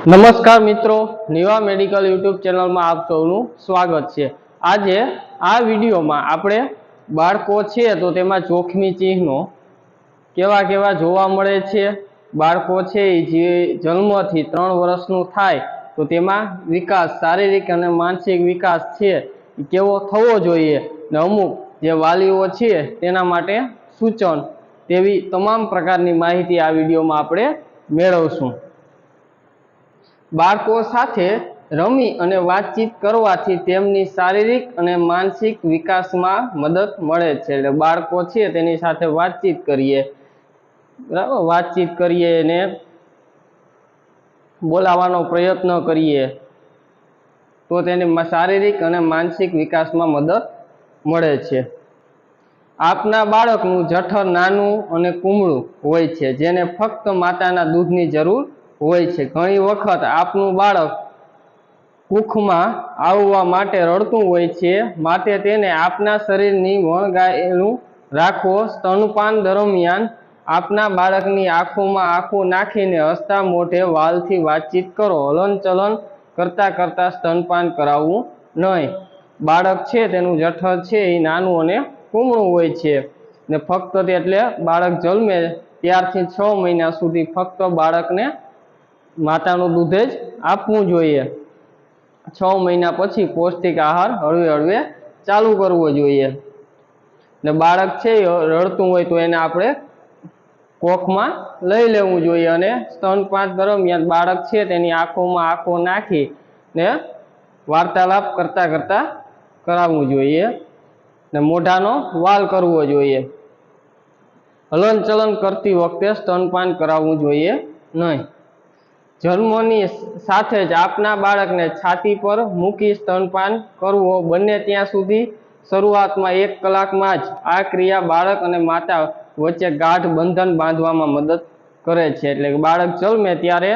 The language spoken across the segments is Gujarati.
નમસ્કાર મિત્રો, નિવા મેડિકલ યુટ્યુબ ચેનલમાં આપ સૌનું સ્વાગત છે। આજે આ વિડીયોમાં આપણે બાળકો છે તો તેમાં જોખમી ચિહ્નો કેવા કેવા જોવા મળે છે। બાળકો છે જે જન્મથી 3 વર્ષનું થાય તો તેમાં વિકાસ, શારીરિક અને માનસિક વિકાસ છે કેવો થવો જોઈએ ને અમુક જે વાલીઓ છે તેના માટે સૂચન, તેવી તમામ પ્રકારની માહિતી આ વિડીયોમાં આપણે મેળવશું। બાળકો સાથે રમી અને વાતચીત કરવાથી તેમની શારીરિક અને માનસિક વિકાસમાં મદદ મળે છે। એટલે બાળકો છે તેની સાથે વાતચીત કરીએ, બરાબર, વાતચીત કરીએ ને બોલાવવાનો પ્રયત્ન કરીએ તો તેને શારીરિક અને માનસિક વિકાસમાં મદદ મળે છે। આપના બાળકનું જઠર નાનું અને કુમળું હોય છે, જેને ફક્ત માતાના દૂધની જરૂર હોય છે। ઘણી વખત આપનું બાળક કુખમાં આવવા માટે રડતું હોય છે, માટે તેને આપના શરીરની વણગાયેલું રાખો। સ્તનપાન દરમિયાન આપના બાળકની આંખોમાં આંખો નાખીને હસતા મોઢે વાલથી વાતચીત કરો। હલનચલન કરતા કરતા સ્તનપાન કરાવવું નહીં। બાળક છે તેનું જઠર છે એ નાનું અને કુમળું હોય છે ને ફક્ત એટલે બાળક જન્મે ત્યારથી 6 મહિના સુધી ફક્ત બાળકને માતાનું દૂધ જ આપવું જોઈએ। 6 મહિના પછી પૌષ્ટિક આહાર હળવે હળવે ચાલુ કરવો જોઈએ ને બાળક છે રડતું હોય તો એને આપણે કોખમાં લઈ લેવું જોઈએ અને સ્તનપાન દરમિયાન બાળક છે તેની આંખોમાં આંખો નાખી ને વાર્તાલાપ કરતા કરતા કરાવવું જોઈએ ને મોઢાનો વાલ કરવો જોઈએ। હલનચલન કરતી વખતે સ્તનપાન કરાવવું જોઈએ નહીં। જન્મની સાથે જ આપના બાળકને છાતી પર મૂકી સ્તનપાન કરવો બને ત્યાં સુધી શરૂઆતમાં 1 કલાકમાં જ આ ક્રિયા બાળક અને માતા વચ્ચે ગાઢ બંધન બાંધવામાં મદદ કરે છે। એટલે કે બાળક જન્મે ત્યારે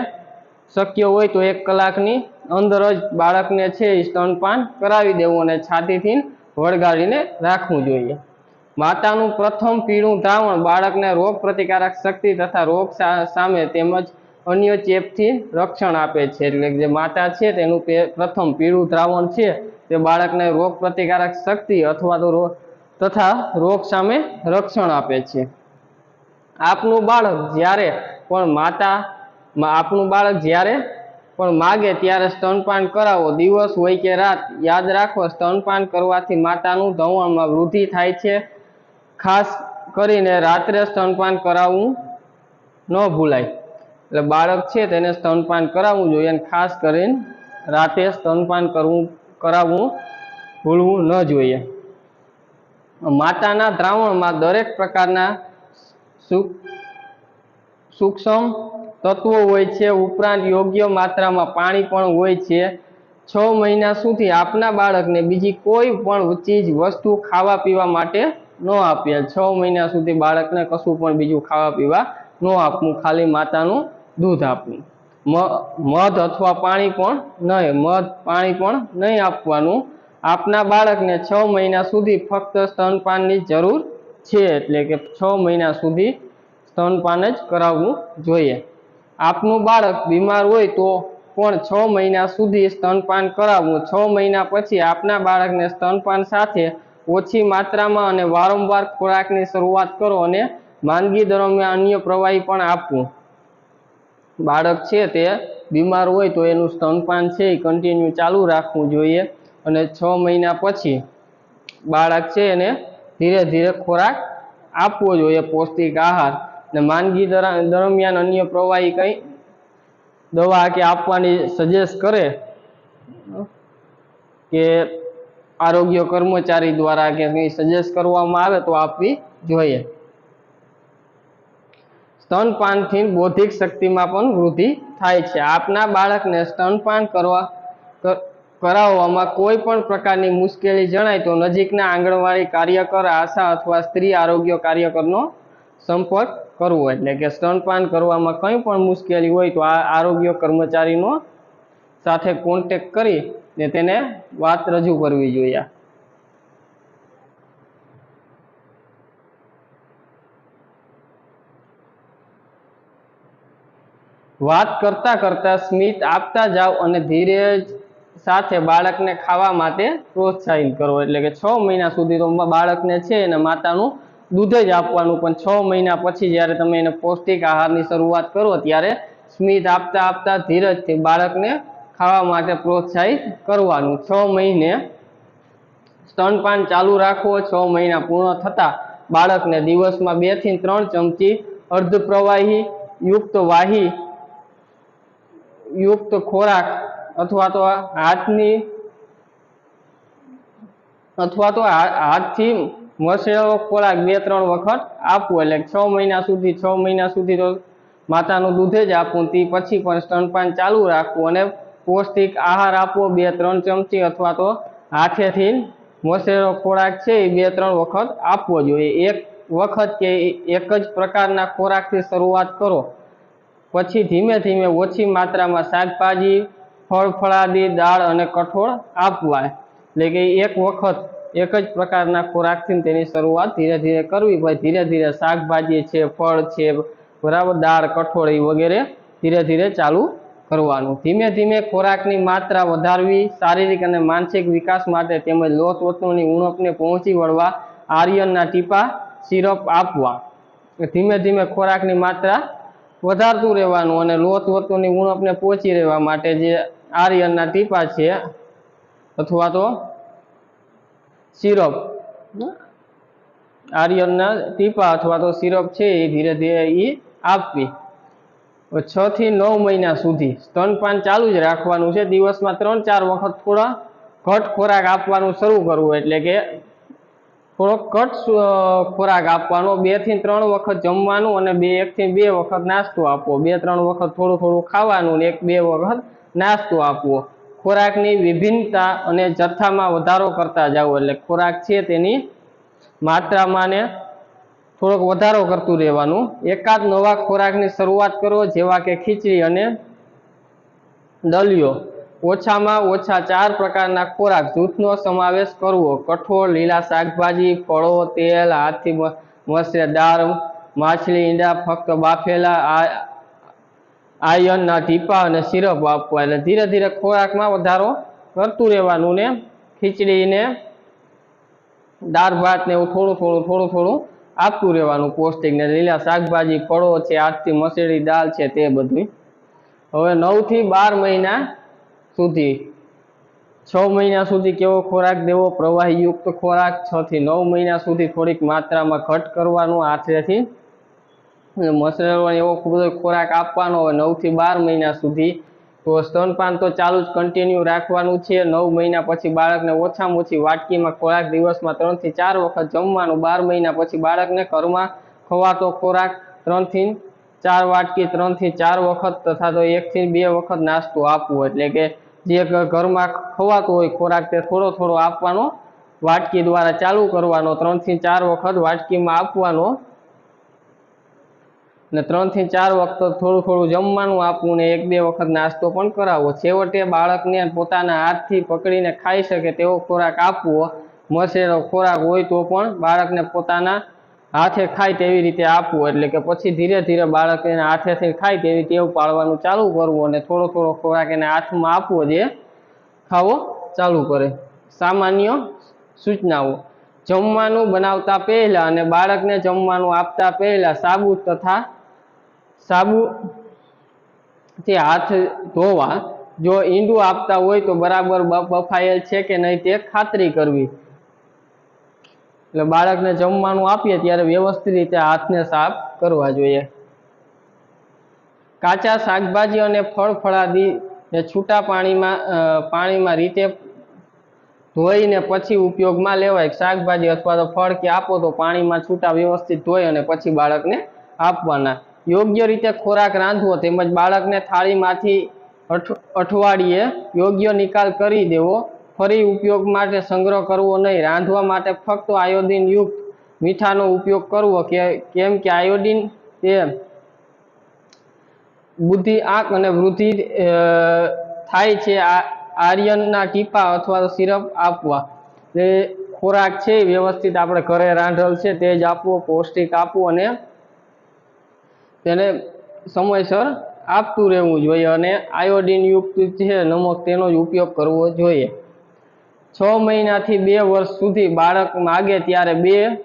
શક્ય હોય તો 1 કલાકની અંદર જ બાળકને છે એ સ્તનપાન કરાવી દેવું અને છાતીથી વળગાડીને રાખવું જોઈએ। માતાનું પ્રથમ પીળું દ્રાવણ બાળકને રોગ પ્રતિકારક શક્તિ તથા રોગ સામે તેમજ અન્ય ચેપથી રક્ષણ આપે છે। એટલે જે માતા છે તેનું પ્રથમ પીળું દ્રાવણ છે તે બાળકને રોગ પ્રતિકારક શક્તિ અથવા તો રોગ સામે રક્ષણ આપે છે। આપનું બાળક જ્યારે પણ માગે ત્યારે સ્તનપાન કરાવો। દિવસ હોય કે રાત, યાદ રાખો સ્તનપાન કરવાથી માતાનું ધવણમાં વૃદ્ધિ થાય છે। ખાસ કરીને રાત્રે સ્તનપાન કરાવવું ન ભૂલાય। એટલે બાળક છે તેને સ્તનપાન કરાવવું જોઈએ અને ખાસ કરીને રાતે સ્તનપાન કરાવવું ભૂલવું ન જોઈએ। માતાના દ્રાવણમાં દરેક પ્રકારના સૂક્ષ્મ તત્વો હોય છે, ઉપરાંત યોગ્ય માત્રામાં પાણી પણ હોય છે। 6 મહિના સુધી આપના બાળકને બીજી કોઈ પણ ચીજ વસ્તુ ખાવા પીવા માટે ન આપીએ। 6 મહિના સુધી બાળકને કશું પણ બીજું ખાવા પીવા ન આપવું, ખાલી માતાનું દૂધ આપવું। મધ અથવા પાણી પણ નહીં આપવાનું। આપના બાળકને 6 મહિના સુધી ફક્ત સ્તનપાનની જરૂર છે, એટલે કે 6 મહિના સુધી સ્તનપાન જ કરાવવું જોઈએ। આપનું બાળક બીમાર હોય તો પણ 6 મહિના સુધી સ્તનપાન કરાવવું। 6 મહિના પછી આપના બાળકને સ્તનપાન સાથે ઓછી માત્રામાં અને વારંવાર ખોરાકની શરૂઆત કરો અને માંદગી દરમિયાન અન્ય પ્રવાહી પણ આપવું। બાળક છે તે બીમાર હોય તો એનું સ્તનપાન છે એ કન્ટિન્યુ ચાલુ રાખવું જોઈએ અને 6 મહિના પછી બાળક છે એને ધીરે ધીરે ખોરાક આપવો જોઈએ, પૌષ્ટિક આહાર, ને માંદગી દરમિયાન અન્ય પ્રવાહી કંઈ દવા કે આપવાની સજેસ્ટ કરે કે આરોગ્ય કર્મચારી દ્વારા કે કંઈ સજેસ્ટ કરવામાં આવે તો આપવી જોઈએ। સ્તનપાનથી બૌદ્ધિક શક્તિમાં પણ વૃદ્ધિ થાય છે। આપના બાળકને સ્તનપાન કરાવવામાં કોઈ પણ પ્રકારની મુશ્કેલી જણાય તો નજીકના આંગણવાડી કાર્યકર, આશા અથવા સ્ત્રી આરોગ્ય કાર્યકરનો સંપર્ક કરવો। એટલે કે સ્તનપાન કરવામાં કંઈ પણ મુશ્કેલી હોય તો આ આરોગ્ય કર્મચારીનો સાથે કોન્ટેક્ટ કરી ને તેને વાત રજૂ કરવી જોઈએ। વાત કરતા કરતા સ્મિત આપતા જાઓ અને ધીરજ સાથે બાળકને ખાવા માટે પ્રોત્સાહિત કરો. એટલે કે 6 મહિના સુધી તો બાળકને છે એને માતાનું દૂધ જ આપવાનું, પણ 6 મહિના પછી જ્યારે તમે એને પૌષ્ટિક આહારની શરૂઆત કરો ત્યારે સ્મિત આપતા આપતા ધીરજથી બાળકને ખાવા માટે પ્રોત્સાહિત કરવાનું. 6 મહિને સ્તનપાન ચાલુ રાખવો. 6 મહિના પૂર્ણ થતા બાળકને દિવસમાં 2 થી 3 ચમચી અર્ધપ્રવાહી યુક્ત ખોરાક અથવા તો હાથથી મસળેલો ખોરાક 2-3 વખત આપવો. એટલે 6 મહિના સુધી તો માતાનું દૂધ જ આપવું. તે પછી પણ સ્તનપાન ચાલુ રાખવું અને પૌષ્ટિક આહાર આપવો 2-3 ચમચી, અથવા તો હાથેથી મસળેલો ખોરાક છે એ 2-3 વખત આપવો જોઈએ. એક વખત કે એક જ પ્રકારના ખોરાકથી શરૂઆત કરો, પછી ધીમે ધીમે ઓછી માત્રામાં શાકભાજી, ફળફળાદી, દાળ અને કઠોળ આપવા. એટલે કે એક વખત એક જ પ્રકારના ખોરાકથી તેની શરૂઆત ધીરે ધીરે કરવી, પછી ધીરે ધીરે શાકભાજી છે, ફળ છે, બરાબર, દાળ, કઠોળ વગેરે ધીરે ધીરે ચાલુ કરવાનું. ધીમે ધીમે ખોરાકની માત્રા વધારવી. શારીરિક અને માનસિક વિકાસ માટે તેમજ લોહતત્વોની ઉણપને પહોંચી વળવા આર્યનના ટીપા સિરપ આપવા. ધીમે ધીમે ખોરાકની માત્રા વધારતું રહેવાનું અને લોહતત્વોની ઉણપને પહોંચી રહેવા માટે જે આર્યનના ટીપા છે અથવા તો સિરપ, આર્યનના ટીપા અથવા તો સિરપ છે એ ધીરે ધીરે આપવી. 6 થી 9 મહિના સુધી સ્તનપાન ચાલુ જ રાખવાનું છે. દિવસમાં 3-4 વખત થોડા ઘટ ખોરાક આપવાનું શરૂ કરવું. એટલે કે થોડોક ઘટ ખોરાક આપવાનો. 2 થી 3 વખત જમવાનું અને 1 થી 2 વખત નાસ્તો આપવો. 2-3 વખત થોડું થોડું ખાવાનું અને 1-2 વખત નાસ્તો આપવો. ખોરાકની વિભિન્નતા અને જથ્થામાં વધારો કરતા જાઓ. એટલે ખોરાક છે તેની માત્રામાં ને થોડોક વધારો કરતું રહેવાનું. એકાદ નવા ખોરાકની શરૂઆત કરો, જેવા કે ખીચડી અને દલિયો. ઓછામાં ઓછા 4 પ્રકારના ખોરાક જૂથનો સમાવેશ કરવો. કઠોળ, લીલા શાકભાજી, ફળો, તેલ, હાથથી મસળેલી દાળ, માછલી, ઈંડા, ફક્ત બાફેલા, આયર્નના ટીપા અને સિરપ આપવા. એટલે ધીરે ધીરે ખોરાકમાં વધારો કરતું રહેવાનું ને ખીચડી ને દાળ ભાત ને એવું થોડું થોડું આપતું રહેવાનું પૌષ્ટિક. ને લીલા શાકભાજી, ફળો છે, હાથથી મસળેલી દાળ છે, તે બધું. હવે 9 થી 12 મહિના સુધી 6 મહિના સુધી કેવો ખોરાક દેવો? પ્રવાહીયુક્ત ખોરાક. 6 થી 9 મહિના સુધી થોડીક માત્રામાં ઘટ કરવાનું, હાથેથી મસળેલો એવો બધો ખોરાક આપવાનો. હવે 9 થી 12 મહિના સુધી તો સ્તનપાન તો ચાલુ જ કન્ટિન્યુ રાખવાનું છે. 9 મહિના પછી બાળકને ઓછામાં ઓછી વાટકીમાં ખોરાક દિવસમાં 3 થી 4 વખત જમવાનું. 12 મહિના પછી બાળકને ઘરમાં ખવાતો ખોરાક 3 થી 4 વાટકી 3 થી 4 વખત તથા તો 1 થી 2 વખત નાસ્તો આપવો. એટલે કે જે ઘરમાં ખવાતો હોય ખોરાક તે થોડો થોડો આપવાનો, વાટકી દ્વારા ચાલુ કરવાનો. 3 થી 4 વખત વાટકીમાં આપવાનો ને 3 થી 4 વખત થોડું થોડું જમવાનું આપવું ને 1-2 વખત નાસ્તો પણ કરાવવો. છેવટે બાળકને પોતાના હાથથી પકડીને ખાઈ શકે તેવો ખોરાક આપવો. મસળેલો ખોરાક હોય તો પણ બાળકને પોતાના હાથે ખાય તેવી રીતે આપવું. એટલે કે પછી ધીરે ધીરે બાળક એના હાથેથી ખાય તેવી ટેવ પાડવાનું ચાલુ કરવું અને થોડો થોડો ખોરાક એને હાથમાં આપવો જે ખાવો ચાલુ કરે. સામાન્ય સૂચનાઓ: જમવાનું બનાવતા પહેલા અને બાળકને જમવાનું આપતા પહેલા સાબુથી હાથ ધોવા. જો ઈંડું આપતા હોય તો બરાબર બફાયેલ છે કે નહીં તે ખાતરી કરવી. એટલે બાળકને જમવાનું આપીએ ત્યારે વ્યવસ્થિત રીતે હાથને સાફ કરવા જોઈએ. કાચા શાકભાજી અને ફળફળાદી છૂટા પાણીમાં રીતે ધોઈને પછી ઉપયોગમાં લેવાય. શાકભાજી અથવા તો ફળ કે આપો તો પાણીમાં છૂટા વ્યવસ્થિત ધોઈ અને પછી બાળકને આપવાના. યોગ્ય રીતે ખોરાક રાંધવો તેમજ બાળકને થાળીમાંથી અઠવાડિયે યોગ્ય નિકાલ કરી દેવો. ફરી ઉપયોગ માટે સંગ્રહ કરવો નહીં. રાંધવા માટે ફક્ત આયોડિન યુક્ત મીઠાનો ઉપયોગ કરવો, કેમ કે આયોડિન તે બુદ્ધિ, આંખ અને વૃદ્ધિ થાય છે. આર્યનના ટીપા અથવા તો સિરપ આપવા. એ ખોરાક છે વ્યવસ્થિત આપણે ઘરે રાંધેલ છે તે જ આપવો, પૌષ્ટિક આપવું અને તેને સમયસર આપતું રહેવું જોઈએ અને આયોડિન યુક્ત છે નમક તેનો જ ઉપયોગ કરવો જોઈએ. 6 મહિનાથી 2 વર્ષ સુધી બાળક માગે ત્યારે 2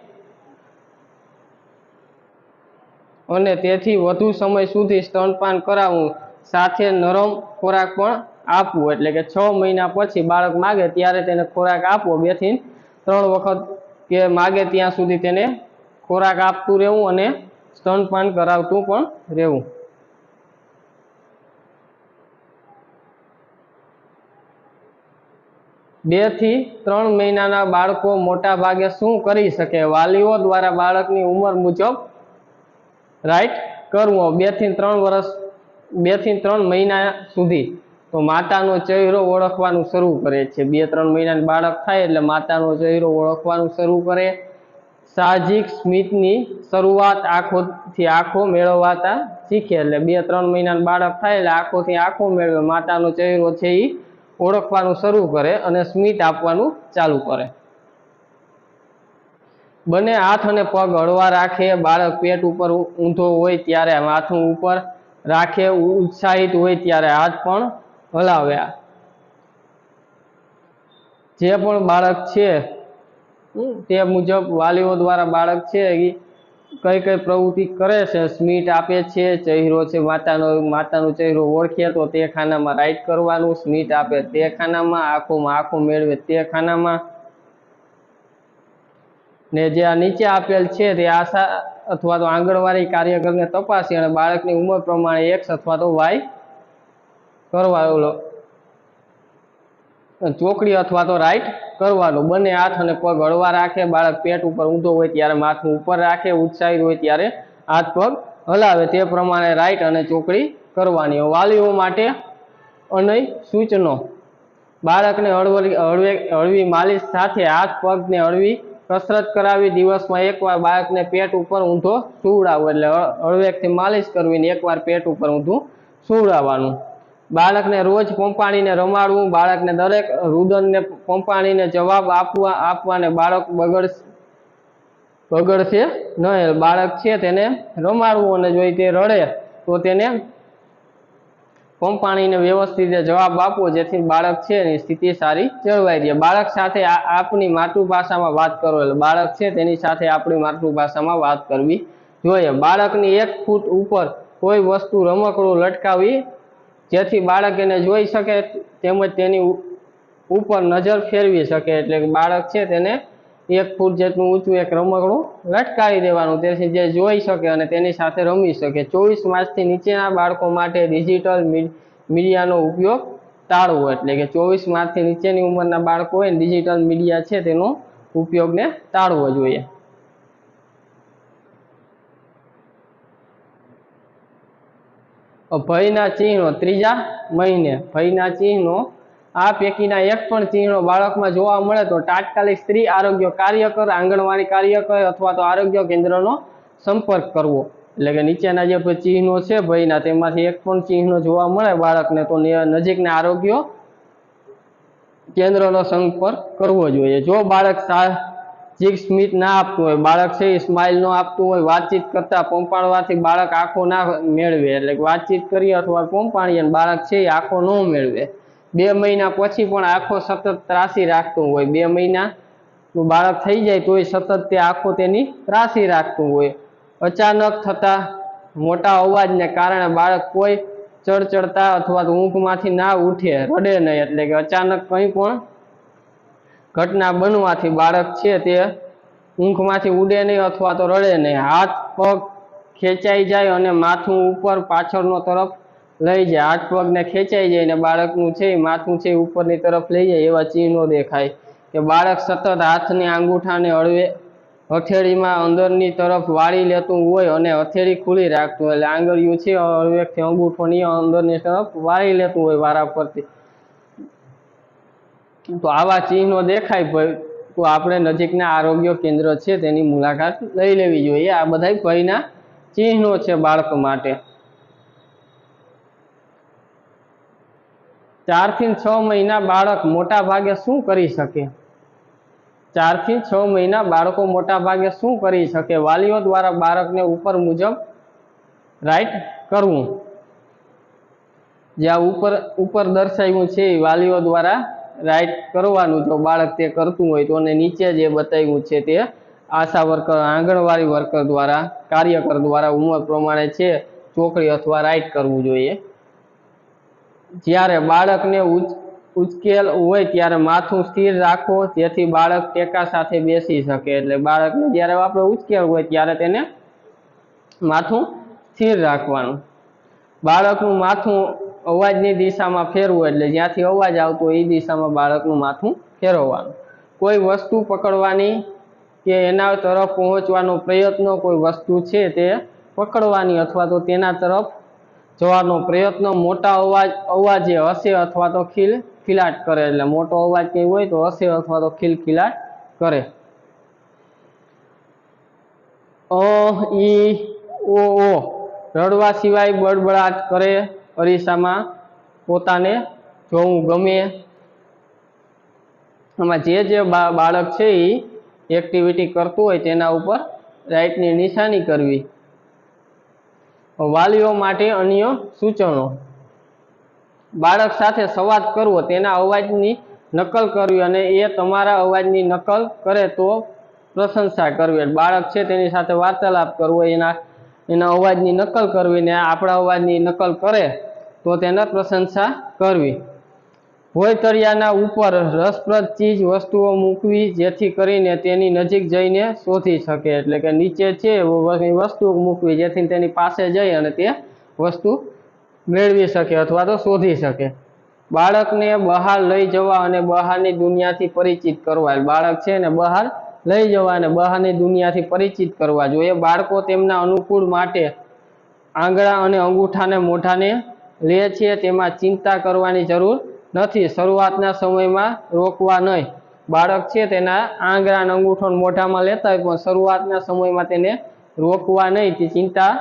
અને તેથી વધુ સમય સુધી સ્તનપાન કરાવવું સાથે નરમ ખોરાક પણ આપવો. એટલે કે 6 મહિના પછી બાળક માગે ત્યારે તેને ખોરાક આપવો. 2 થી 3 વખત કે માગે ત્યાં સુધી તેને ખોરાક આપતું રહેવું અને સ્તનપાન કરાવતું પણ રહેવું. 2 થી 3 મહિનાના બાળકો મોટા ભાગે શું કરી શકે? વાલીઓ દ્વારા બાળકની ઉંમર મુજબ રાઈટ કરવું. 2 થી 3 વર્ષ 2 થી 3 મહિના સુધી તો માતાનો ચહેરો ઓળખવાનું શરૂ કરે છે. 2-3 મહિનાનું બાળક થાય એટલે માતાનો ચહેરો ઓળખવાનું શરૂ કરે. સાહજિક સ્મિતની શરૂઆત આંખોથી આંખો મેળવતા શીખે. એટલે 2-3 મહિનાનું બાળક થાય એટલે આંખોથી આંખો મેળવે, માતાનો ચહેરો છે એ ઓળખવાનું શરૂ કરે અને સ્મિત આપવાનું ચાલુ કરે. બંને હાથ અને પગ હળવા રાખે. બાળક પેટ ઉપર ઊંધો હોય ત્યારે માથું ઉપર રાખે. ઉત્સાહિત હોય ત્યારે હાથ પણ હલાવ્યા. જે પણ બાળક છે તે મુજબ વાલીઓ દ્વારા બાળક છે એ કઈ કઈ પ્રવૃત્તિ કરે છે, સ્મિત આપે છે, ચહેરો છે માતાનો ચહેરો ઓળખે તો તે ખાનામાં રાઈટ કરવાનું, સ્મિત આપે તે ખાનામાં, આંખોમાં આંખો મેળવે તે ખાનામાં. ને જે આ નીચે આપેલ છે તે આશા અથવા તો આંગણવાડી કાર્યકરને તપાસી અને બાળકની ઉંમર પ્રમાણે X અથવા તો Y કરવા ચોકડી અથવા તો રાઈટ કરવાનું. બંને હાથ અને પગ હળવા રાખે. બાળક પેટ ઉપર ઊંધો હોય ત્યારે માથું ઉપર રાખે. ઉત્સાહિત હોય ત્યારે હાથ પગ હલાવે તે પ્રમાણે રાઈટ અને ચોકડી કરવાની. વાલીઓ માટે અનય સૂચનો. બાળકને હળવી માલિશ સાથે હાથ પગને હળવી કસરત કરાવી. દિવસમાં એકવાર બાળકને પેટ ઉપર ઊંધો સુવડાવવો. એટલે હળવેકથી માલિશ કરવી ને એકવાર પેટ ઉપર ઊંધું સુવડાવવાનું. બાળકને રોજ પંપાણીને રમાડવું. બાળકને દરેક રુદનને પંપાણીને જવાબ આપવાને બાળક બગડશે નહીં. બાળક છે તેને રમાડવું અને જો તે રડે તો તેને પંપાણીને વ્યવસ્થિત જવાબ આપવો જેથી બાળક છે એની સ્થિતિ સારી જળવાઈ રહે. બાળક સાથે આપણી માતૃભાષામાં વાત કરો. એટલે બાળક છે તેની સાથે આપણી માતૃભાષામાં વાત કરવી જોઈએ. બાળકની 1 ફૂટ ઉપર કોઈ વસ્તુ રમકડું લટકાવી જેથી બાળક એને જોઈ શકે તેમજ તેની ઉપર નજર ફેરવી શકે. એટલે કે બાળક છે તેને 1 ફૂટ જેટલું ઊંચું એક રમકડું લટકાવી દેવાનું તેથી જે જોઈ શકે અને તેની સાથે રમી શકે. 24 માસથી નીચેના બાળકો માટે ડિજિટલ મીડિયાનો ઉપયોગ ટાળવો. એટલે કે 24 માસથી નીચેની ઉંમરના બાળકો હોય ડિજિટલ મીડિયા છે તેનો ઉપયોગને ટાળવો જોઈએ. ભયના ચિહ્નો. 3જા મહિને ભયના ચિહ્નો. આ પૈકીના એક પણ ચિહ્નો બાળકમાં જોવા મળે તો તાત્કાલિક સ્ત્રી આરોગ્ય કાર્યકર, આંગણવાડી કાર્યકર અથવા તો આરોગ્ય કેન્દ્રનો સંપર્ક કરવો. એટલે કે નીચેના જે ચિહ્નો છે ભયના તેમાંથી એક પણ ચિહ્નો જોવા મળે બાળકને તો નજીકના આરોગ્ય કેન્દ્રનો સંપર્ક કરવો જોઈએ. જો બાળક સાહજિક સ્મિત ના આપતું હોય, બાળક છે એ સ્માઇલ ન આપતું હોય, વાતચીત કરતા પંપાળવાથી બાળક આંખો ના મેળવે. એટલે કે વાતચીત કરી અથવા પંપાણીએ બાળક છે એ આંખો ન મેળવે. 2 મહિના પછી પણ આંખો સતત ત્રાસી રાખતું હોય. 2 મહિના બાળક થઈ જાય તોય સતત તે આંખો તેની ત્રાસી રાખતું હોય. અચાનક થતા મોટા અવાજને કારણે બાળક કોઈ ચડચડતા અથવા તો ઊંઘમાંથી ના ઉઠે, રડે નહીં. એટલે કે અચાનક કંઈ પણ ઘટના બનવાથી બાળક છે તે ઊંઘમાંથી ઉડે નહીં અથવા તો રડે નહીં. હાથ પગ ખેંચાઈ જાય અને માથું ઉપર પાછળનો તરફ લઈ જાય. હાથ પગને ખેંચાઈ જાય ને બાળકનું છે માથું છે ઉપરની તરફ લઈ જાય એવા ચિહ્નો દેખાય. કે બાળક સતત હાથની આંગૂઠાને હથેળીમાં અંદરની તરફ વાળી લેતું હોય અને હથેળી ખુલ્લી રાખતું હોય. એટલે આંગળીઓ છે હળવેકથી અંગૂઠોની અંદરની તરફ વાળી લેતું હોય વારા ફરતી. તો આવા ચિહ્નો દેખાય તો આપણે નજીકના આરોગ્ય કેન્દ્ર છે તેની મુલાકાત લઈ લેવી જોઈએ. આ બધા ભયના ચિહ્નો છે બાળક માટે. 4 થી 6 મહિના બાળક મોટા ભાગે શું કરી શકે? 4 થી 6 મહિના બાળકો મોટા ભાગે શું કરી શકે? વાલીઓ દ્વારા બાળકને ઉપર મુજબ રાઈટ કરવું. જ્યાં ઉપર દર્શાવ્યું છે એ વાલીઓ દ્વારા રાઈટ કરવાનું જો બાળક તે કરતું હોય તો, અને નીચે જે બતાવ્યું છે તે આશા વર્કર, આંગણવાડી વર્કર દ્વારા, કાર્યકર દ્વારા ઉંમર પ્રમાણે છે ચોકડી અથવા રાઈટ કરવું જોઈએ। જ્યારે બાળકને ઉચકેલ હોય ત્યારે માથું સ્થિર રાખો જેથી બાળક ટેકા સાથે બેસી શકે। એટલે બાળકને જ્યારે આપણે ઉચકેલ હોય ત્યારે તેને માથું સ્થિર રાખવાનું। બાળકનું માથું અવાજની દિશામાં ફેરવું, એટલે જ્યાંથી અવાજ આવતો હોય એ દિશામાં બાળકનું માથું ફેરવવાનું। કોઈ વસ્તુ પકડવાની કે એના તરફ પહોંચવાનો પ્રયત્ન, કોઈ વસ્તુ છે તે પકડવાની અથવા તો તેના તરફ જવાનો પ્રયત્ન મોટા અવાજે હસે અથવા તો ખિલખિલાટ કરે। એટલે મોટો અવાજ કંઈ હોય તો હસે અથવા તો ખિલખિલાટ કરે। ઈ ઓ રડવા સિવાય બળબડાટ કરે, અરીસામાં પોતાને જોવું ગમે। આમાં જે બાળક છે એ એક્ટિવિટી કરતું હોય તેના ઉપર રાઈટની નિશાની કરવી। વાલીઓ માટે અન્ય સૂચનો, બાળક સાથે સંવાદ કરવો, તેના અવાજની નકલ કરવી અને એ તમારા અવાજની નકલ કરે તો પ્રશંસા કરવી। બાળક છે તેની સાથે વાર્તાલાપ કરવો, એના અવાજની નકલ કરવી ને આપણા અવાજની નકલ કરે તો તેને પ્રશંસા કરવી। ભોંયતળિયાના ઉપર રસપ્રદ ચીજ વસ્તુઓ મૂકવી જેથી કરીને તેની નજીક જઈને શોધી શકે। એટલે કે નીચે છે વસ્તુ મૂકવી જેથી તેની પાસે જઈ અને તે વસ્તુ મેળવી શકે અથવા તો શોધી શકે। બાળકને બહાર લઈ જવા અને બહારની દુનિયાથી પરિચિત કરવા। બાળક છે ને બહાર લઈ જવા અને બહારની દુનિયાથી પરિચિત કરવા જોઈએ। બાળકો તેમના અનુકૂળ માટે આંગળા અને અંગૂઠાને મોઢાને લે છે તેમાં ચિંતા કરવાની જરૂર નથી। શરૂઆતના સમયમાં રોકવા નહીં। બાળક છે તેના આંગળા અને અંગૂઠો મોઢામાં લેતા હોય પણ શરૂઆતના સમયમાં તેને રોકવા નહીં, તે ચિંતા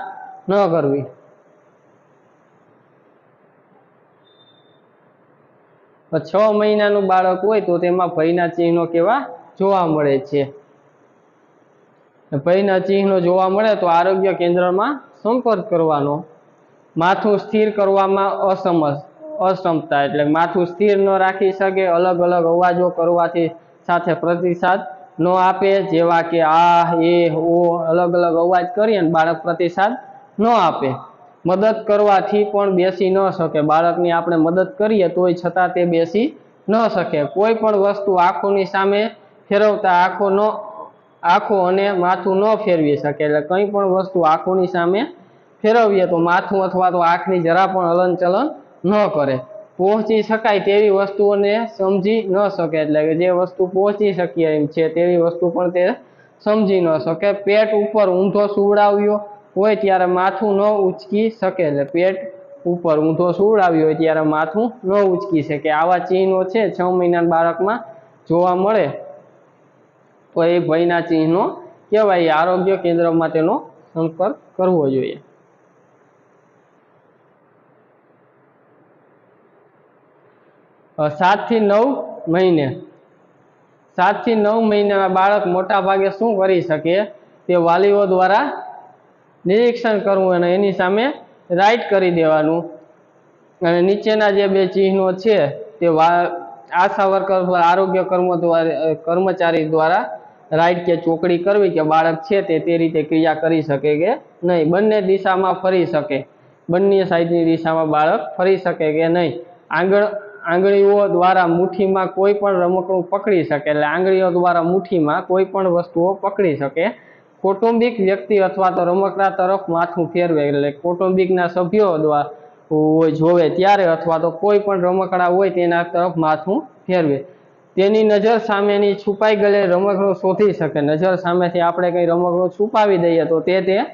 ન કરવી। તો 6 મહિનાનું બાળક હોય તો તેમાં ભયના ચિહ્નો કેવા જોવા મળે છે? ભયના ચિહ્નો જોવા મળે તો આરોગ્ય કેન્દ્રમાં સંપર્ક કરવાનો। માથું સ્થિર કરવામાં અક્ષમતા, એટલે માથું સ્થિર ન રાખી શકે, અલગ અલગ અવાજો કરવાથી સાથે પ્રતિસાદ ન આપે, જેવા કે આ, એ, ઓ, અલગ અલગ અવાજ કરીએ અને બાળક પ્રતિસાદ ન આપે। મદદ કરવાથી પણ બેસી ન શકે, બાળકની આપણે મદદ કરીએ તોય છતાં તે બેસી ન શકે। કોઈ પણ વસ્તુ આંખોની સામે ફેરવતા આંખો અને માથું ન ફેરવી શકે, એટલે કંઈ પણ વસ્તુ આંખોની સામે ફેરવીએ તો માથું અથવા તો આંખની જરા પણ હલનચલન ન કરે। પહોંચી શકાય તેવી વસ્તુઓને સમજી ન શકે, એટલે કે જે વસ્તુ પહોંચી શકીએ એમ છે તેવી વસ્તુ પણ તે સમજી ન શકે। પેટ ઉપર ઊંધો સુવડાવ્યો હોય ત્યારે માથું ન ઉચકી શકે, એટલે પેટ ઉપર ઊંધો સુવડાવ્યો હોય ત્યારે માથું ન ઉચકી શકે। આવા ચિહ્નો છે 6 મહિનાના બાળકમાં જોવા મળે તો એ ભયના ચિહ્નો કહેવાય। આરોગ્ય કેન્દ્રમાં તેનો સંપર્ક કરવો જોઈએ। 7 થી 9 મહિને, 7 થી 9 મહિનાના બાળક મોટા ભાગે શું કરી શકે તે વાલીઓ દ્વારા નિરીક્ષણ કરવું અને એની સામે રાઈટ કરી દેવાનું। અને નીચેના જે 2 ચિહ્નો છે તે આશા વર્કર દ્વારા, આરોગ્ય કર્મચારી દ્વારા રાઈટ કે ચોકડી કરવી કે બાળક છે તે રીતે ક્રિયા કરી શકે કે નહીં। બંને દિશામાં ફરી શકે, બંને સાઈડની દિશામાં બાળક ફરી શકે કે નહીં। આંગળીઓ દ્વારા મુઠ્ઠીમાં કોઈ પણ રમકડું પકડી શકે, એટલે આંગળીઓ દ્વારા મુઠ્ઠીમાં કોઈ પણ વસ્તુઓ પકડી શકે। કૌટુંબિક વ્યક્તિ અથવા તો રમકડા તરફ માથું ફેરવે, એટલે કૌટુંબિકના સભ્યો દ્વારા જોવે ત્યારે અથવા તો કોઈ પણ રમકડા હોય તેના તરફ માથું ફેરવે। તેની નજર સામેની છુપાઈ ગયેલી રમકડું શોધી શકે, નજર સામેથી આપણે કંઈ રમકડું છુપાવી દઈએ તો તે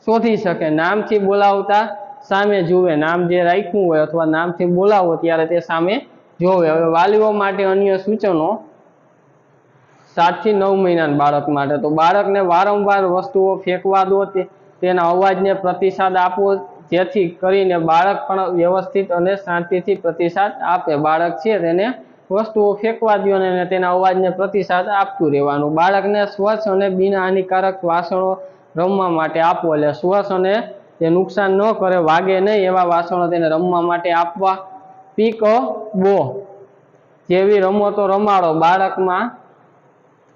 શોધી શકે। નામથી બોલાવતા સામે જુએ, નામ જે રાખ્યું હોય અથવા નામથી બોલાવો ત્યારે તે સામે જોવે। હવે વાલીઓ માટે અન્ય સૂચનો 7 થી 9 મહિનાના બાળક માટે, તો બાળકને વારંવાર વસ્તુઓ ફેંકવા દો, તેના અવાજને પ્રતિસાદ આપો જેથી કરીને બાળક પણ વ્યવસ્થિત અને શાંતિથી પ્રતિસાદ આપે। બાળક છે તેને વસ્તુઓ ફેંકવા દો અને તેના અવાજને પ્રતિસાદ આપતું રહેવાનું। બાળકને સ્વચ્છ અને બિનહાનિકારક વાસણો રમવા માટે આપો, એટલે સ્વચ્છ અને તે નુકસાન ન કરે, વાગે નહીં એવા વાસણો તેને રમવા માટે આપવા. પીક બો જેવી રમતો રમાડો. બાળકમાં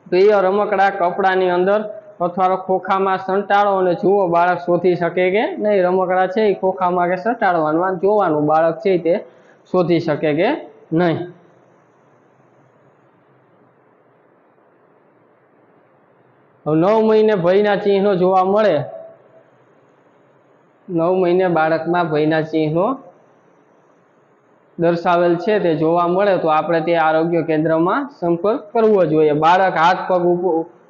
પ્રિય રમકડા કપડાની અંદર અથવા ખોખામાં સંતાડો અને જુઓ બાળક શોધી શકે કે નહીં. રમકડા છે એ ખોખામાં કે સંતાડવાનું જોવાનું બાળક છે તે શોધી શકે કે નહીં. 9 મહિને ભયના ચિહ્નો જોવા મળે. 9 મહિને બાળકમાં ભયના ચિહ્નો દર્શાવેલ છે તે જોવા મળે તો આપણે તે આરોગ્ય કેન્દ્રમાં સંપર્ક કરવો જોઈએ. બાળક હાથ પગ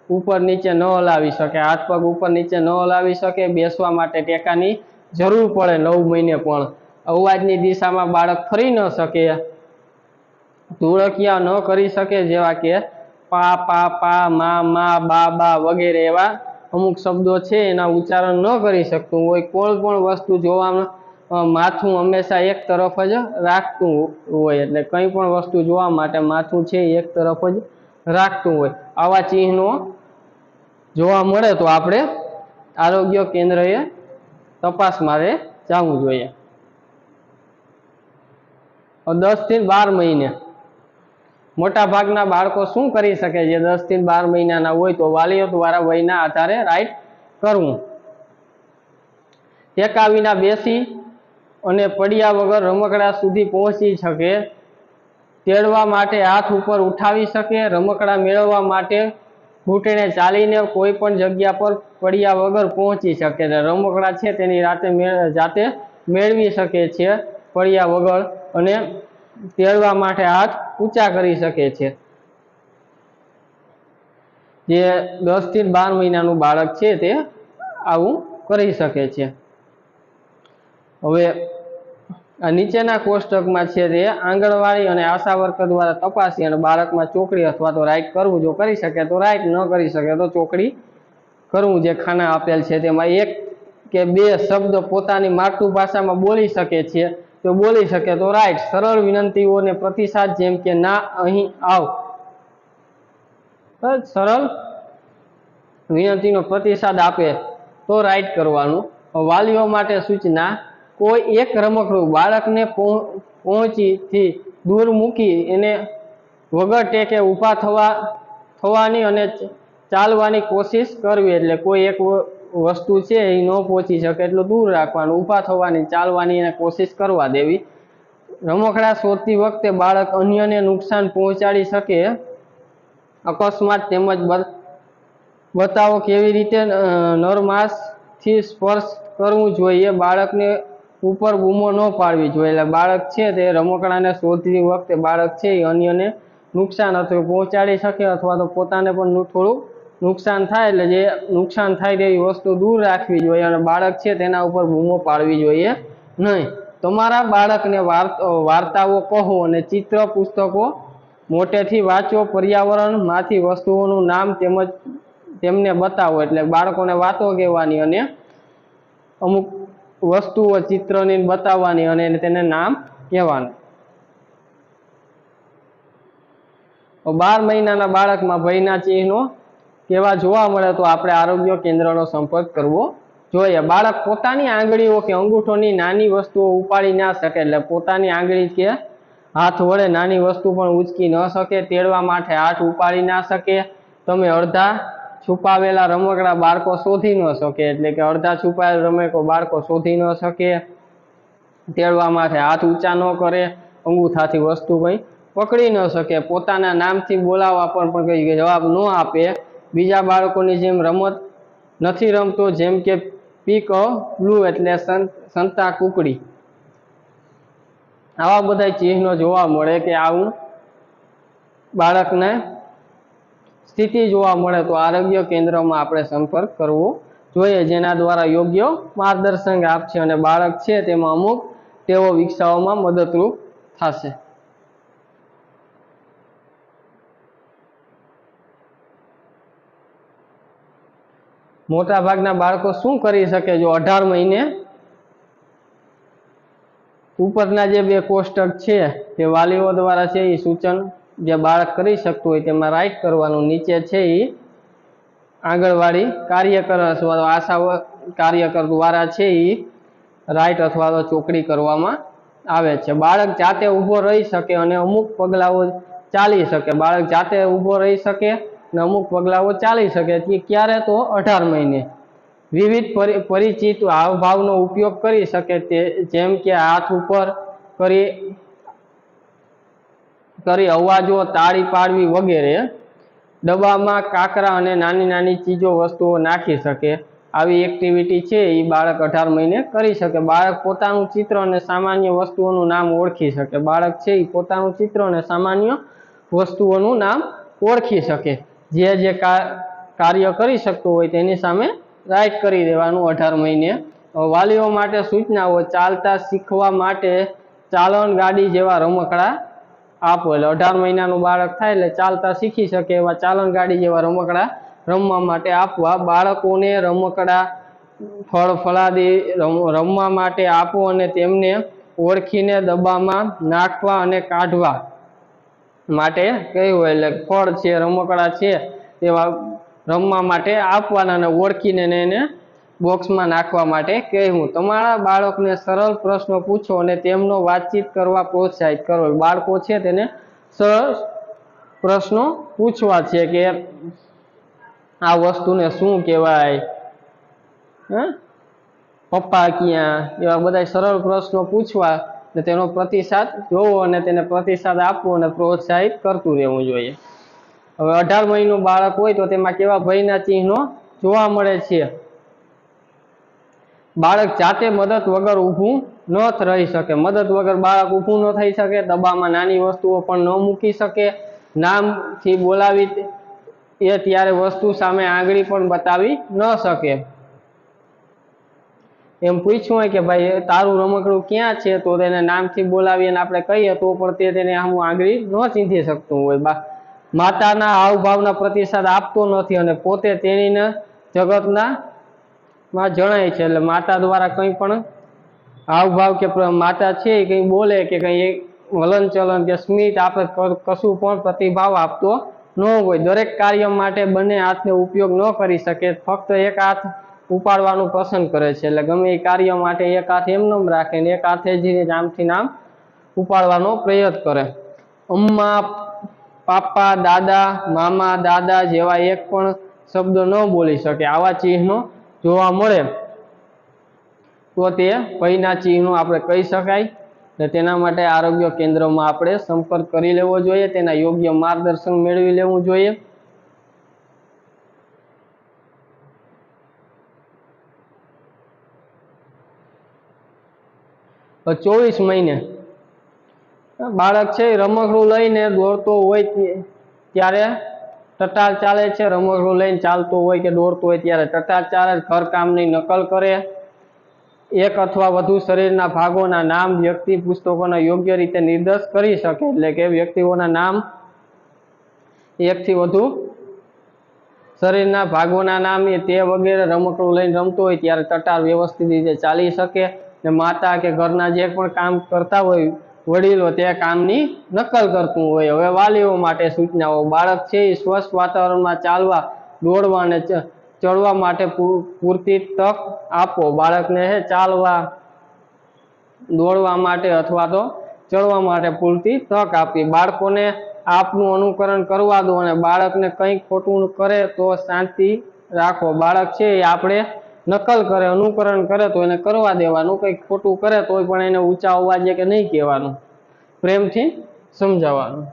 ઉપર નીચે ન હલાવી શકે, હાથ પગ ઉપર નીચે ન હલાવી શકે, બેસવા માટે ટેકાની જરૂર પડે 9 મહિને પણ. અવાજની દિશામાં બાળક ફરી ન શકે, ધુળકિયા ન કરી શકે, જેવા કે પા પા પા, મા મા, બા બા વગેરે એવા અમુક શબ્દો છે એના ઉચ્ચારણ ન કરી શકતું હોય. કોઈ પણ વસ્તુ જોવામાં માથું હંમેશા એક તરફ જ રાખતું હોય, એટલે કંઈ પણ વસ્તુ જોવા માટે માથું છે એક તરફ જ રાખતું હોય. આવા ચિહ્નો જોવા મળે તો આપણે આરોગ્ય કેન્દ્રએ તપાસ માટે જવું જોઈએ. 10 થી 12 મહિને મોટા ભાગના બાળકો શું કરી શકે છે? 10 થી 12 મહિનાના હોય તો વાલીઓ દ્વારા વયના આધારે રાઈટ કરવું. ટેકા વિના બેસી અને પડ્યા વગર રમકડા સુધી પહોંચી શકે, તેડવા માટે હાથ ઉપર ઉઠાવી શકે, રમકડા મેળવવા માટે ઘૂંટણે ચાલીને કોઈ પણ જગ્યા પર પડ્યા વગર પહોંચી શકે. રમકડા છે તેની જાતે મેળવી શકે છે પડ્યા વગર, અને તેડવા માટે હાથ ઊંચા કરી શકે છે. જે 10 થી 12 મહિનાનું બાળક છે તે આવું કરી શકે છે. હવે આ નીચેના કોષ્ટકમાં છે તે આંગણવાડી અને આશા વર્કર દ્વારા તપાસી અને બાળકમાં ચોકડી અથવા તો રાઈટ કરવું. જો કરી શકે તો રાઈટ, ન કરી શકે તો ચોકડી કરવું. જે ખાના આપેલ છે તેમાં 1 કે 2 શબ્દ પોતાની માતૃભાષામાં બોલી શકે છે તો બોલી શકે તો રાઈટ. સરળ વિનંતીઓને પ્રતિસાદ જેમ કે ના, અહીં આવ, સરળ વિનંતીનો પ્રતિસાદ આપે તો રાઈટ કરવાનું. વાલીઓ માટે સૂચના: કોઈ એક રમકડું બાળકને પહોંચીથી દૂર મૂકી એને વગર ટેકે ઊભા થવાની અને ચાલવાની કોશિશ કરવી. એટલે કોઈ એક વસ્તુ છે એ ન પહોંચી શકે એટલું દૂર રાખવાનું, ઊભા થવાની, ચાલવાની એને કોશિશ કરવા દેવી. રમકડા શોધતી વખતે બાળક અન્યને નુકસાન પહોંચાડી શકે, અકસ્માત તેમજ બતાવો કેવી રીતે નરમાશથી સ્પર્શ કરવું જોઈએ. બાળકને ઉપર બૂમો ન પાડવી જોઈએ. એટલે બાળક છે તે રમકડાને શોધતી વખતે બાળક છે એ અન્યને નુકસાન અથવા પહોંચાડી શકે અથવા તો પોતાને પણ થોડું નુકસાન થાય, એટલે જે નુકસાન થાય તેવી વસ્તુ દૂર રાખવી જોઈએ અને બાળક છે તેના ઉપર બૂમો પાડવી જોઈએ નહીં. તમારા બાળકને વાર્તાઓ કહો અને ચિત્ર પુસ્તકો મોટેથી વાંચો. પર્યાવરણમાંથી વસ્તુઓનું નામ તેમજ તેમને બતાવો. એટલે બાળકોને વાતો કહેવાની અને અમુક વસ્તુઓ ચિત્રની બતાવવાની અને તેને નામ કહેવાનું. 12 મહિનાના બાળકમાં ભયના ચિહ્નો કેવા જોવા મળે તો આપણે આરોગ્ય કેન્દ્રનો સંપર્ક કરવો જોઈએ. બાળક પોતાની આંગળીઓ કે અંગૂઠોની નાની વસ્તુઓ ઉપાડી ના શકે, એટલે પોતાની આંગળી કે હાથ વડે નાની વસ્તુ પણ ઉંચકી ન શકે, તેડવા માટે હાથ ઉપાડી ના શકે. તમે અડધા છુપાવેલા રમકડા બાળકો શોધી ન શકે, એટલે કે અડધા છુપાયેલા રમકડા બાળકો શોધી ન શકે, તેડવા માટે હાથ ઊંચા ન કરે, અંગૂઠાથી વસ્તુ કંઈ પકડી ન શકે, પોતાના નામથી બોલાવવા પણ કંઈ જવાબ ન આપે, બીજા બાળકોની જેમ રમત નથી રમતો, જેમ કે પીક બ્લુ એટલે સંતા કુકડી. આવા બધા ચિહ્નો જોવા મળે કે આવું બાળકને સ્થિતિ જોવા મળે તો આરોગ્ય કેન્દ્રમાં આપણે સંપર્ક કરવો જોઈએ, જેના દ્વારા યોગ્ય માર્ગદર્શન આપશે અને બાળક છે તેમાં અમુક ટેવો વિકસાવવામાં મદદરૂપ થશે. મોટા ભાગના બાળકો શું કરી શકે? જો 18 મહિને ઉપરના જે 2 કોષ્ટક છે તે વાલીઓ દ્વારા છે એ સૂચન જે બાળક કરી શકતું હોય તેમાં રાઈટ કરવાનું. નીચે છે એ આંગણવાડી કાર્યકર અથવા આશા કાર્યકર દ્વારા છે એ રાઈટ અથવા તો ચોકડી કરવામાં આવે છે। બાળક જાતે ઊભો રહી શકે અને અમુક પગલાઓ ચાલી શકે। બાળક જાતે ઊભો રહી શકે અને અમુક પગલાઓ ચાલી શકે ક્યારે? તો 18 મહિને। વિવિધ પરિચિત હાવભાવનો ઉપયોગ કરી શકે જેમ કે હાથ ઉપર કરી અવાજો, તાળી પાડવી વગેરે। ડબ્બામાં કાકરા અને નાની નાની ચીજો વસ્તુઓ નાખી શકે। આવી એક્ટિવિટી છે એ બાળક 18 મહિને કરી શકે। બાળક પોતાનું ચિત્ર અને સામાન્ય વસ્તુઓનું નામ ઓળખી શકે। બાળક છે એ પોતાનું ચિત્ર અને સામાન્ય વસ્તુઓનું નામ ઓળખી શકે। જે કાર્ય કરી શકતું હોય તેની સામે રાઈટ કરી દેવાનું 18 મહિને। વાલીઓ માટે સૂચનાઓ: ચાલતા શીખવા માટે ચાલન ગાડી જેવા રમકડા આપો। એટલે 18 મહિનાનું બાળક થાય એટલે ચાલતા શીખી શકે એવા ચાલન ગાડી જેવા રમકડા રમવા માટે આપવા। બાળકોને રમકડા ફળ ફળાદી રમવા માટે આપો અને તેમને ઓળખીને ડબ્બામાં નાખવા અને કાઢવા માટે કહ્યું। એટલે ફળ છે, રમકડા છે તેવા રમવા માટે આપવાના અને ઓળખીને એને બોક્સમાં નાખવા માટે કહેવું। તમારા બાળકને સરળ પ્રશ્નો પૂછો અને તેમનો વાતચીત કરવા પ્રોત્સાહિત કરો। બાળકો છે તેને સરળ પ્રશ્નો પૂછવા છે કે આ વસ્તુને શું કહેવાય, પપ્પા ક્યાં, એવા બધા સરળ પ્રશ્નો પૂછવા અને તેનો પ્રતિસાદ જોવો અને તેને પ્રતિસાદ આપવો અને પ્રોત્સાહિત કરતું રહેવું જોઈએ। હવે 18 મહિનાનું બાળક હોય તો તેમાં કેવા ભયના ચિહ્નો જોવા મળે છે? બાળક જાતે મદદ વગર ઊભું ન રહી શકે। મદદ વગર બાળક ઊભું ન થઈ શકે। ડબ્બામાં નાની વસ્તુઓ પણ ન મૂકી શકે। નામથી બોલાવી ત્યારે વસ્તુ સામે આંગળી પણ બતાવી ન શકે। એમ પૂછ્યું હોય કે ભાઈ તારું રમકડું ક્યાં છે તો તેને નામથી બોલાવીને આપણે કહીએ તો પણ તેને આમ આંગળી ન ચીંધી શકતું હોય। માતાના હાવભાવના પ્રતિસાદ આપતો નથી અને પોતે તેણીને જગતના માં જણાય છે। એટલે માતા દ્વારા કંઈ પણ હાવભાવ કે માતા છે એ કંઈ બોલે કે કંઈ હલન ચલન કે સ્મિત આપણે કશું પણ પ્રતિભાવ આપતો ન હોય। દરેક કાર્ય માટે બંને હાથનો ઉપયોગ ન કરી શકે, ફક્ત એક હાથ ઉપાડવાનું પસંદ કરે છે। એટલે ગમે એ કાર્ય માટે એક હાથ એમનેમ રાખે ને એક હાથે જ આમથી નામ ઉપાડવાનો પ્રયત્ન કરે। અમ્મા, પાપા, દાદા, મામા, દાદા જેવા એક પણ શબ્દ ન બોલી શકે। આવા ચિહ્નો જોવા મળે તો તે ભયના ચિહ્નો આપણે કહી શકાય। ને તેના માટે આરોગ્ય કેન્દ્રમાં આપણે સંપર્ક કરી લેવો જોઈએ, તેના યોગ્ય માર્ગદર્શન મેળવી લેવું જોઈએ। તો 24 મહિને બાળક છે રમકડું લઈને દોડતો હોય ત્યારે ટટાર ચાલે છે। રમકડું લઈને ચાલતો હોય કે દોડતો હોય ત્યારે ટટાર ચાલે। ઘરકામની નકલ કરે। એક અથવા વધુ શરીરના ભાગોના નામ વ્યક્તિ પુસ્તકોના યોગ્ય રીતે નિર્દેશ કરી શકે। એટલે કે વ્યક્તિઓના નામ એકથી વધુ શરીરના ભાગોના નામ તે વગેરે રમકડું લઈને રમતો હોય ત્યારે ટટાર વ્યવસ્થિત રીતે ચાલી શકે। ને માતા કે ઘરના જે પણ કામ કરતા હોય વડીલો તે કામની નકલ કરતું હોય। હવે વાલીઓ માટે સૂચનાઓ: બાળક છે એ સ્વસ્થ વાતાવરણમાં ચાલવા, દોડવા અને ચડવા માટે પૂરતી તક આપો। બાળકને ચાલવા, દોડવા માટે અથવા તો ચડવા માટે પૂરતી તક આપવી। બાળકોને આપનું અનુકરણ કરવા દો અને બાળકને કંઈક ખોટું કરે તો શાંતિ રાખો। બાળક છે એ આપણે નકલ કરે, અનુકરણ કરે તો એને કરવા દેવાનું, કંઈક ખોટું કરે તો પણ એને ઊંચા અવાજે કે નહીં કહેવાનું, પ્રેમથી સમજાવવાનું।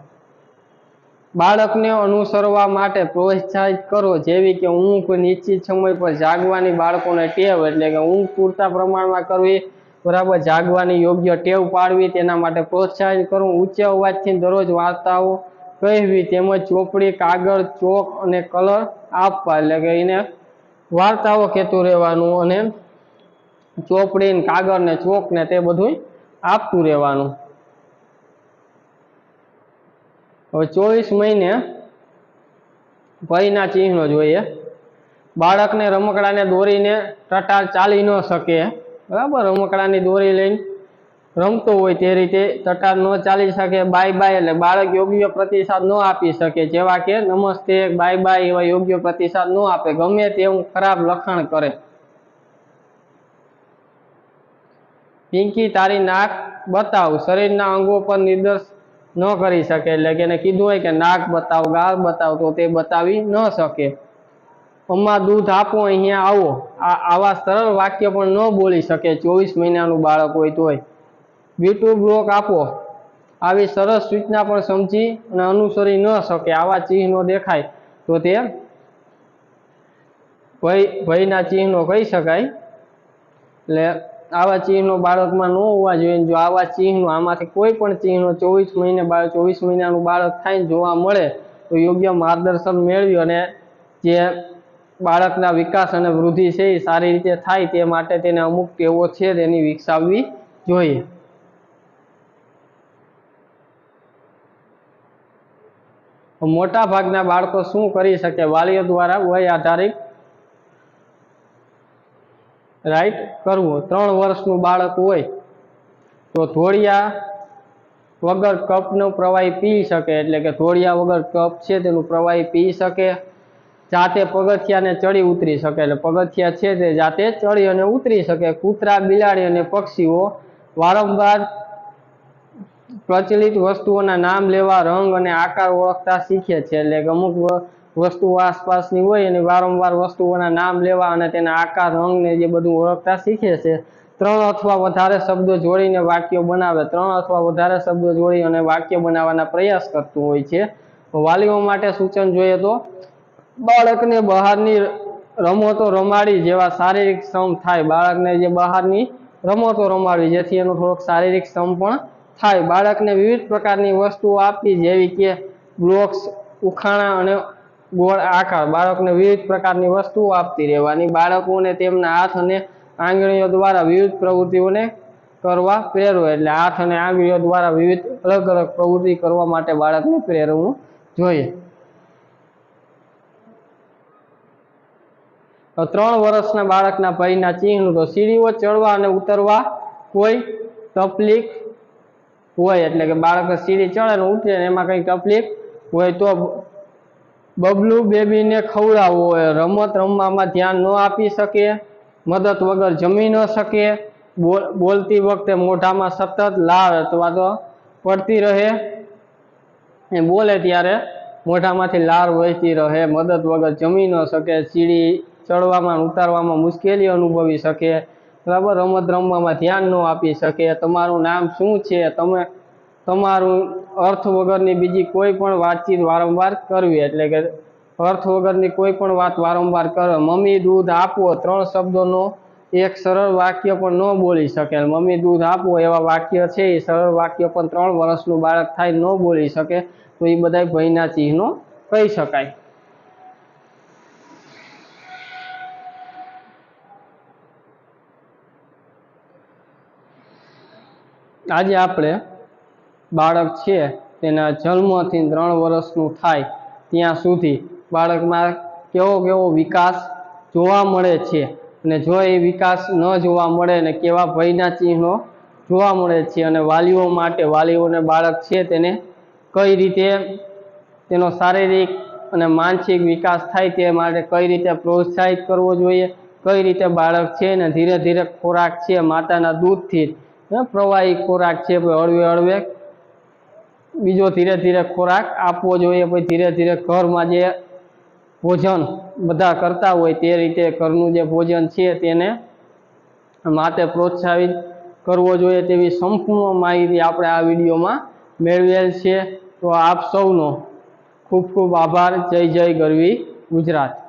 બાળકને અનુસરવા માટે પ્રોત્સાહિત કરો, જેવી કે ઊંઘ, નિશ્ચિત સમય પર જાગવાની બાળકોને ટેવ, એટલે કે ઊંઘ પૂરતા પ્રમાણમાં કરવી, બરાબર, જાગવાની યોગ્ય ટેવ પાડવી, તેના માટે પ્રોત્સાહિત કરવું। ઉચ્ચ અવાજથી દરરોજ વાર્તાઓ કહેવી તેમજ ચોપડી, કાગળ, ચોક અને કલર આપવા। એટલે કે એને વાર્તાઓ કહેતું રહેવાનું અને ચોપડી ને કાગળ ને ચોક ને તે બધું આપતું રહેવાનું। હવે 24 મહિને ભયના ચિહ્નો જોઈએ। બાળકને રમકડાને દોરીને ટટાર ચાલી ન શકે, બરાબર, રમકડાની દોરી લઈને રમતો હોય તે રીતે ટટાર ન ચાલી શકે। બાય બાય એટલે બાળક યોગ્ય પ્રતિસાદ ન આપી શકે, જેવા કે નમસ્તે, બાય બાય એવા યોગ્ય પ્રતિસાદ ન આપે, ગમે તેવું ખરાબ લખાણ કરે। પિંકી તારી નાક બતાવ શરીરના અંગો પર નિર્દેશ ન કરી શકે, એટલે કે એને કીધું હોય કે નાક બતાવ, ગાલ બતાવ, તો તે બતાવી ન શકે. અમ્મા દૂધ આપો, અહીંયા આવો, આવા સરળ વાક્ય પણ ન બોલી શકે 24 મહિનાનું બાળક હોય તોય. બીટુ બ્લોક આપો, આવી સરસ સૂચના પણ સમજી અને અનુસરી ન શકે. આવા ચિહ્નો દેખાય તો તે ભયના ચિહ્નો કહી શકાય. એટલે આવા ચિહ્નો બાળકમાં ન હોવા જોઈએ. જો આવા ચિહ્નો, આમાંથી કોઈ પણ ચિહ્નો 24 મહિનાનું બાળક થાય જોવા મળે તો યોગ્ય માર્ગદર્શન મેળવી અને જે બાળકના વિકાસ અને વૃદ્ધિ છે એ સારી રીતે થાય તે માટે તેને અમુક ટેવો છે તેની વિકસાવવી જોઈએ. મોટા ભાગના બાળકો શું કરી શકે? વાલીઓ દ્વારા વય આધારિત રાઈટ કરવું. 3 વર્ષનું બાળક હોય તો ધોળિયા વગર કપનું પ્રવાહી પી શકે, એટલે કે ધોળિયા વગર કપ છે તેનું પ્રવાહી પી શકે. જાતે પગથિયાને ચડી ઉતરી શકે, એટલે પગથિયા છે તે જાતે ચડી અને ઉતરી શકે. કૂતરા, બિલાડી અને પક્ષીઓ વારંવાર પ્રચલિત વસ્તુઓના નામ લેવા, રંગ અને આકાર ઓળખતા શીખે છે. એટલે કે અમુક વસ્તુઓ આસપાસની હોય અને વારંવાર વસ્તુઓના નામ લેવા અને તેના આકાર, રંગને જે બધું ઓળખતા શીખે છે. 3 અથવા વધારે શબ્દો જોડીને વાક્યો બનાવે. 3 અથવા વધારે શબ્દો જોડી અને વાક્ય બનાવવાના પ્રયાસ કરતું હોય છે. વાલીઓ માટે સૂચન જોઈએ તો બાળકને બહારની રમતો રમાડી જેવા શારીરિક શ્રમ થાય. બાળકને જે બહારની રમતો રમાડવી જેથી એનો થોડોક શારીરિક શ્રમ પણ થાય. બાળકને વિવિધ પ્રકારની વસ્તુઓ આપવી જેવી કે બ્લોક્સ, ઉખાણા અને ગોળ આકાર. બાળકને વિવિધ પ્રકારની વસ્તુઓ આપતી રહેવાની. બાળકોને તેમના હાથ અને આંગળીઓ દ્વારા વિવિધ પ્રવૃત્તિઓને કરવા પ્રેરવો, એટલે હાથ અને આંગળીઓ દ્વારા વિવિધ અલગ અલગ પ્રવૃત્તિ કરવા માટે બાળકને પ્રેરવું જોઈએ. 3 વર્ષના બાળકના ભયના ચિહ્નો તો સીડીઓ ચડવા અને ઉતરવા કોઈ તકલીફ હોય, એટલે કે બાળક સીડી ચડે અને ઉતરે એમાં કંઈ તકલીફ હોય તો બબલું બેબીને ખવડાવવો, રમત રમવામાં ધ્યાન ન આપી શકે, મદદ વગર જમી ન શકે, બોલતી વખતે મોઢામાં સતત લાળ અથવા તો પડતી રહે, બોલે ત્યારે મોઢામાંથી લાળ વહેતી રહે, મદદ વગર જમી ન શકે, સીડી ચડવામાં ઉતારવામાં મુશ્કેલી અનુભવી શકે, બરાબર, રમત રમવામાં ધ્યાન ન આપી શકે, તમારું નામ શું છે, તમારું અર્થ વગરની બીજી કોઈ પણ વાતચીત વારંવાર કરવી, એટલે કે અર્થ વગરની કોઈ પણ વાત વારંવાર કરે. મમ્મી દૂધ આપો 3 શબ્દોનો એક સરળ વાક્ય પણ ન બોલી શકે. મમ્મી દૂધ આપો એવા વાક્ય છે એ સરળ વાક્ય પણ 3 વર્ષનું બાળક થાય ન બોલી શકે તો એ બધા ભયના ચિહ્નો કહી શકાય. આજે આપણે બાળક છે તેના જન્મથી 3 વર્ષનું થાય ત્યાં સુધી બાળકમાં કેવો વિકાસ જોવા મળે છે, અને જો એ વિકાસ ન જોવા મળે ને કેવા ભયના ચિહ્નો જોવા મળે છે, અને વાલીઓ માટે વાલીઓને બાળક છે તેને કઈ રીતે તેનો શારીરિક અને માનસિક વિકાસ થાય તે માટે કઈ રીતે પ્રોત્સાહિત કરવો જોઈએ, કઈ રીતે બાળક છે ને ધીરે ધીરે ખોરાક છે માતાના દૂધથી પ્રવાહી ખોરાક છે હળવે હળવે બીજો ધીરે ધીરે ખોરાક આપવો જોઈએ. પછી ધીરે ધીરે ઘરમાં જે ભોજન બધા કરતા હોય તે રીતે ઘરનું જે ભોજન છે તેને માટે પ્રોત્સાહિત કરવો જોઈએ. તેવી સંપૂર્ણ માહિતી આપણે આ વિડીયોમાં મેળવેલ છે. તો આપ સૌનો ખૂબ ખૂબ આભાર. જય જય ગરવી ગુજરાત.